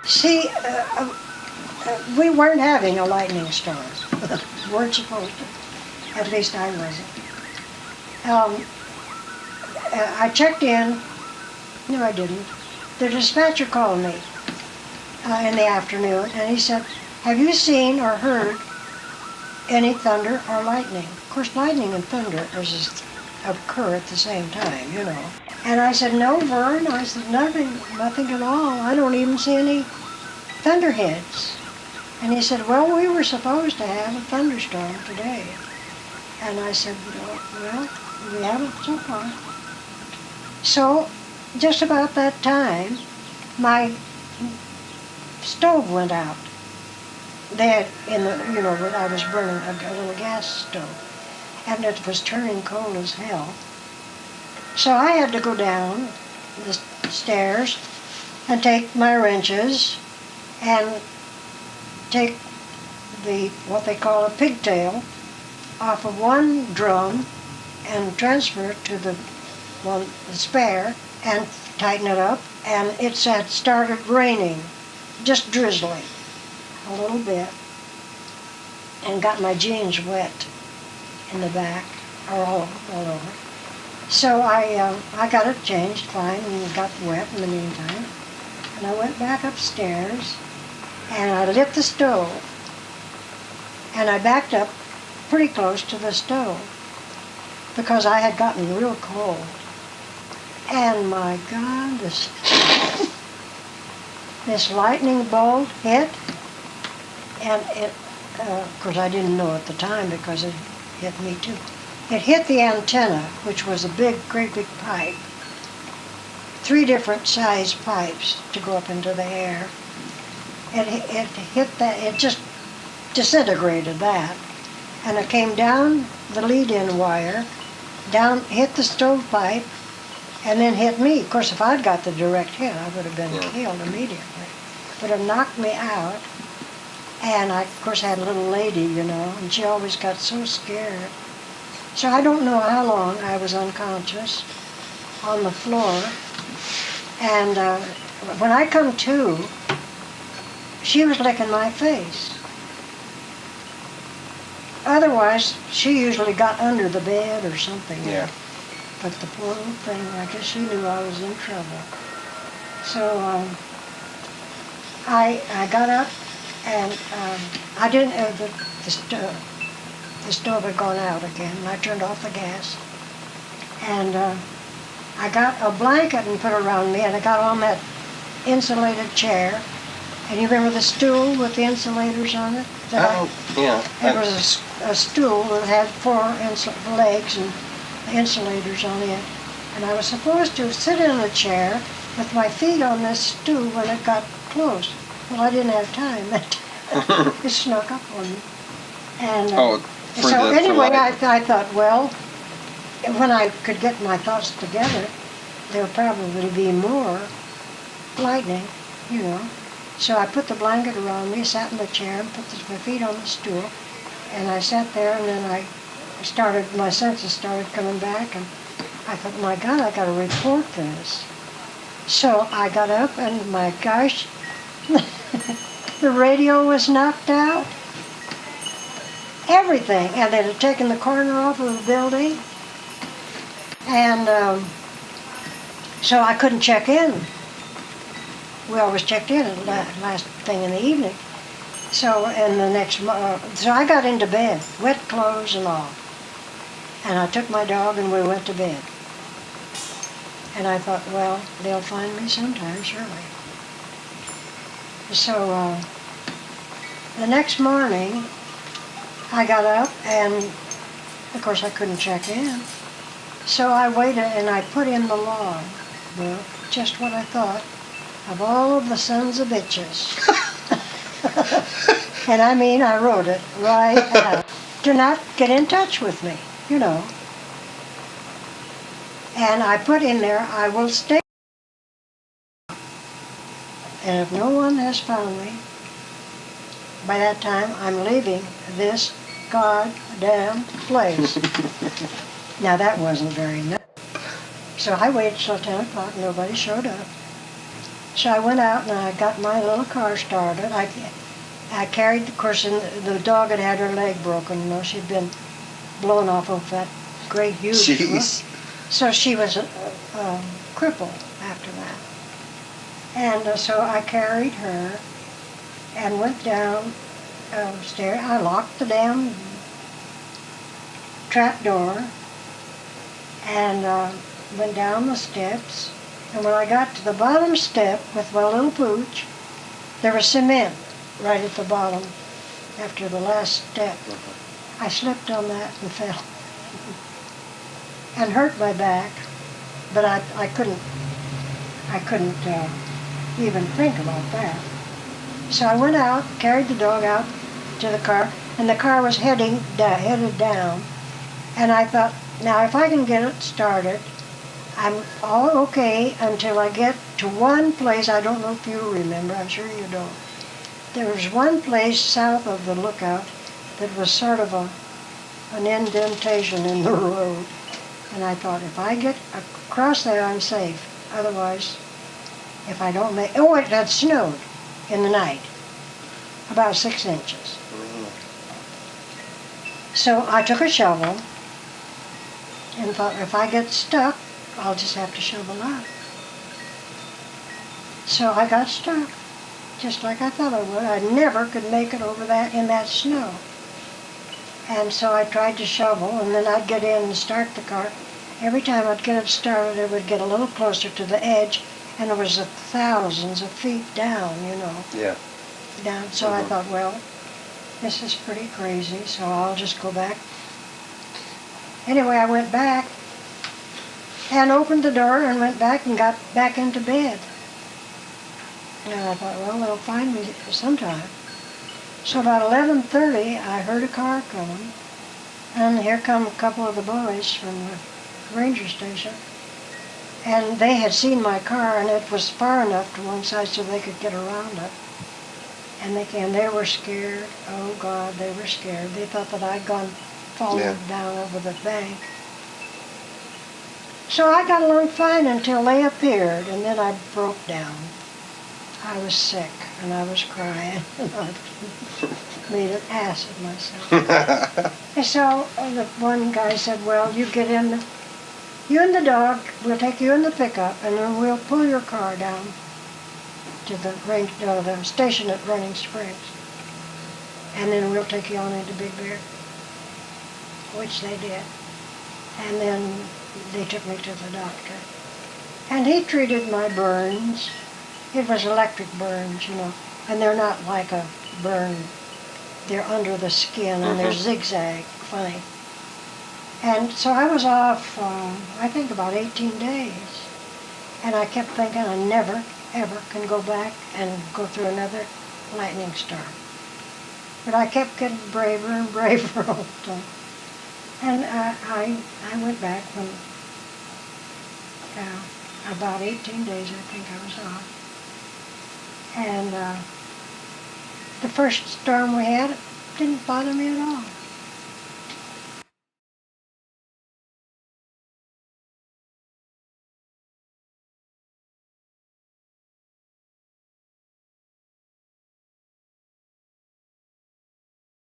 See, we weren't having a lightning storm. Weren't supposed to. At least I wasn't. I checked in. No, I didn't. The dispatcher called me in the afternoon, and he said, "Have you seen or heard any thunder or lightning?" Of course, lightning and thunder occur at the same time, you know. And I said, "No, Vern." I said, nothing at all. I don't even see any thunderheads." And he said, "Well, we were supposed to have a thunderstorm today." And I said, "Well, we haven't so far." So, just about that time, my stove went out. They had, I was burning a little gas stove, and it was turning cold as hell. So I had to go down the stairs and take my wrenches and take what they call a pigtail off of one drum and transfer it to the spare and tighten it up, and it had started raining, just drizzling a little bit, and got my jeans wet in the back, or all over. So I got it changed fine and got wet in the meantime, and I went back upstairs and I lit the stove, and I backed up pretty close to the stove because I had gotten real cold. And my God, this lightning bolt hit, and of course I didn't know at the time because it hit me too. It hit the antenna, which was a great big pipe, 3 different size pipes to go up into the air. It hit that, it just disintegrated that, and it came down the lead-in wire, hit the stovepipe, and then hit me. Of course, if I'd got the direct hit, I would have been killed immediately. But it knocked me out, and I, of course, had a little lady, and she always got so scared. So I don't know how long I was unconscious on the floor, and when I come to, she was licking my face. Otherwise, she usually got under the bed or something. Yeah. But the poor little thing, I guess she knew I was in trouble. So I got up, and I didn't. The stove had gone out again, and I turned off the gas. And I got a blanket and put it around me, and I got on that insulated chair. And you remember the stool with the insulators on it? Yeah. It was a stool that had 4 legs and insulators on it. And I was supposed to sit in a chair with my feet on this stool when it got close. Well, I didn't have time. It snuck up on me. And so anyway, I thought, well, when I could get my thoughts together, there would probably be more lightning, So I put the blanket around me, sat in the chair, and put my feet on the stool, and I sat there, and then my senses started coming back, and I thought, my God, I got to report this. So I got up, and my gosh, the radio was knocked out. Everything, and they had taken the corner off of the building, and so I couldn't check in. We always checked in at the last thing in the evening. So so I got into bed, wet clothes and all. And I took my dog and we went to bed. And I thought, well, they'll find me sometime, surely. So the next morning, I got up and, of course, I couldn't check in. So I waited and I put in the log. Well, just what I thought. Of all of the sons of bitches. And I mean, I wrote it right out. Do not get in touch with me, And I put in there, I will stay. And if no one has found me, by that time I'm leaving this goddamn place. Now that wasn't very nice. So I waited till 10 o'clock, nobody showed up. So I went out and I got my little car started. I carried, of course, and the dog had had her leg broken. You know, she'd been blown off of that great huge Jeez. truck. So she was crippled after that. And so I carried her and went down stairs. I locked the damn trap door and went down the steps. And when I got to the bottom step with my little pooch, there was cement right at the bottom after the last step. I slipped on that and fell and hurt my back, but I couldn't even think about that. So I went out, carried the dog out to the car, and the car was headed down. And I thought, now if I can get it started, I'm all okay until I get to one place. I don't know if you remember, I'm sure you don't. There was one place south of the lookout that was sort of an indentation in the road. And I thought, if I get across there, I'm safe. Otherwise, if I don't make... Oh, it had snowed in the night, about 6 inches. So I took a shovel and thought, if I get stuck, I'll just have to shovel out. So I got stuck, just like I thought I would. I never could make it over that in that snow. And so I tried to shovel, and then I'd get in and start the car. Every time I'd get it started, it would get a little closer to the edge, and it was thousands of feet down, you know. Yeah. Down. So I thought, well, this is pretty crazy, so I'll just go back. Anyway, I went back and opened the door and went back and got back into bed. And I thought, well, they'll find me sometime. So about 11:30, I heard a car coming, and here come a couple of the boys from the ranger station. And they had seen my car, and it was far enough to one side so they could get around it. And they came. They were scared. Oh, God, they were scared. They thought that I'd fallen down over the bank. So I got along fine until they appeared, and then I broke down. I was sick, and I was crying, and I made an ass of myself. And so the one guy said, well, you get in, you and the dog, we'll take you in the pickup, and then we'll pull your car down to the station at Running Springs. And then we'll take you on into Big Bear, which they did. And then they took me to the doctor. And he treated my burns. It was electric burns, you know, and they're not like a burn. They're under the skin, and they're zigzag, funny. And so I was off, I think about 18 days. And I kept thinking I never, ever can go back and go through another lightning storm. But I kept getting braver and braver all the time. And I went back when about 18 days, I think I was off. And the first storm we had, it didn't bother me at all.